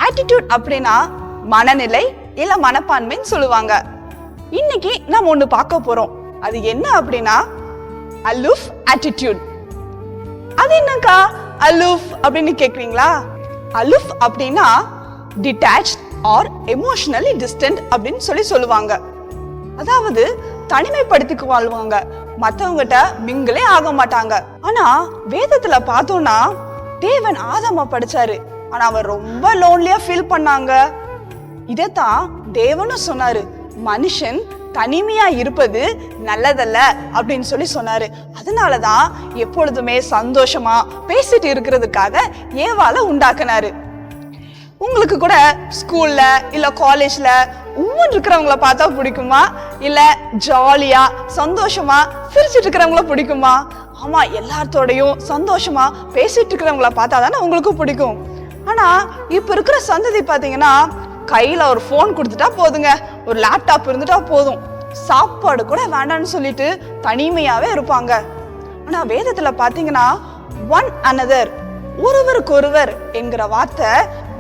Attitude அப்படின்னா மனநிலை இல்ல மனப்பான்மைன்னு சொல்லுவாங்க. இன்னைக்கு நம்ம ஒண்ணு பார்க்க போறோம். அது என்ன அப்படின்னா அலூஃப் ஆட்டிடியூட். அது என்னக்கா அலூஃப் அப்படின்னு கேக்குறீங்களா? அலூஃப் அப்படின்னா டிட்டாச்ட் ஆர் எமோஷனலி டிஸ்டன்ட் அப்படின்னு சொல்லுவாங்க. அதாவது தனிமைப்படுத்திக்கு வாழ்வாங்க, மத்தவங்கிட்ட மிங்களே ஆக மாட்டாங்க. ஆனா வேதத்துல பார்த்தோம்னா தேவன் ஆதாம படைச்சாரு, ஆனா அவர் ரொம்ப லோன்லியா ஃபீல் பண்ணாங்க. இதத்தான் தேவனும் சொன்னாரு, மனுஷன் தனிமையா இருப்பது நல்லதல்ல அப்படின்னு சொன்னாரு. அதனாலதான் எப்பொழுதுமே சந்தோஷமா பேசிட்டு இருக்கிறதுக்காக ஏவாளை உண்டாக்குனாரு. உங்களுக்கு கூட ஸ்கூல்ல இல்ல காலேஜ்ல உம்முன்னு இருக்கிறவங்கள பார்த்தா பிடிக்குமா, இல்ல ஜாலியா சந்தோஷமா சிரிச்சிட்டு இருக்கிறவங்கள பிடிக்குமா? ஆமா, எல்லாத்தோடையும் சந்தோஷமா பேசிட்டு இருக்கிறவங்கள பார்த்தா தானே உங்களுக்கு பிடிக்கும். ஆனா இப்ப இருக்கிற சந்ததி பாத்தீங்கன்னா கையில ஒரு போன் கொடுத்துட்டா போதுங்க, ஒரு லேப்டாப் இருந்துட்டா போதும், சாப்பாடு கூட வேண்டாம்னு சொல்லிட்டு தனிமையாவே இருப்பாங்க. ஆனா வேதத்துல பாத்தீங்கன்னா ஒன் அனதர், ஒருவருக்கொருவர் என்கிற வார்த்தை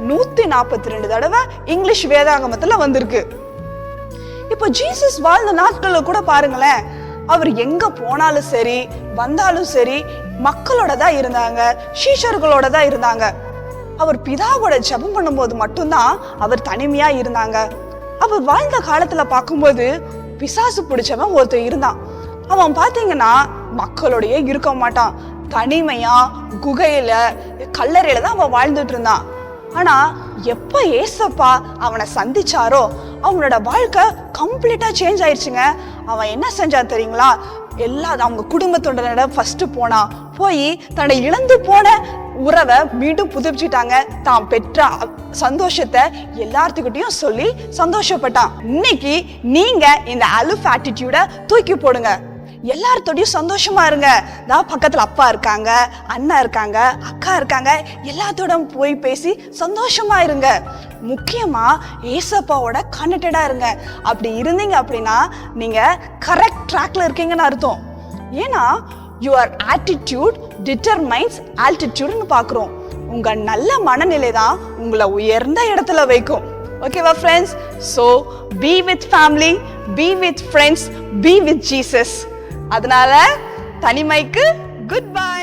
142 தடவை இங்கிலீஷ் வேதாகமத்துல வந்திருக்கு. இப்போ ஜீசஸ் வாழ்ந்த நாட்கள்ல கூட பாருங்களேன், அவர் எங்க போனாலும் சரி வந்தாலும் சரி மக்களோட தான் இருந்தாங்க, சீஷர்களோட தான் இருந்தாங்க. அவர் பிதாவோட ஜெபம் பண்ணும்போது மட்டும்தான் அவர் தனிமையா இருந்தாங்க. அவர் வாழ்ந்த காலத்துல பார்க்கும்போது பிசாசு பிடிச்சவன் ஒருத்தர் இருந்தான். அவன் பாத்தீங்கன்னா மக்களோடய இருக்க மாட்டான், தனிமையா குகையில கல்லறையில தான் அவன் வாழ்ந்துட்டு இருந்தான். ஆனா எப்ப ஏசப்பா அவனை சந்திச்சாரோ அவனோட வாழ்க்கை கம்ப்ளீட்டா சேஞ்ச் ஆயிடுச்சுங்க. அவன் என்ன செஞ்சான் தெரியுங்களா? அவங்க குடும்பத்தோட ஃபர்ஸ்ட் போய் தன்னை இழந்து போன உறவை மீண்டும் புதுப்பிச்சுட்டாங்க. தான் பெற்ற சந்தோஷத்தை எல்லாத்துக்கிட்டையும் சொல்லி சந்தோஷப்பட்டான். இன்னைக்கு நீங்க இந்த அலூஃப் ஆட்டிடியூட தூக்கி போடுங்க, எல்லார்த்தோடையும் சந்தோஷமா இருங்க. நான் பக்கத்துல அப்பா இருக்காங்க, அண்ணா இருக்காங்க, அக்கா இருக்காங்க, எல்லாத்தோட போய் பேசி சந்தோஷமா இருங்க. முக்கியமா ஏசப்பாவோட கனெக்டடா இருங்க. அப்படி இருந்தீங்க அப்படின்னா நீங்க கரெக்ட் ட்ராக்ல இருக்கீங்கன்னு அர்த்தம். ஏன்னா யுவர் ஆட்டிடியூட் டிட்டர்மைன்ஸ் ஆல்டிடியூட்னு பாக்குறோம். உங்க நல்ல மனநிலை தான் உங்களை உயர்ந்த இடத்துல வைக்கும். ஓகேவா friends? So be with family, be with friends, be with Jesus. அதனால தனிமைக்கு குட் பை.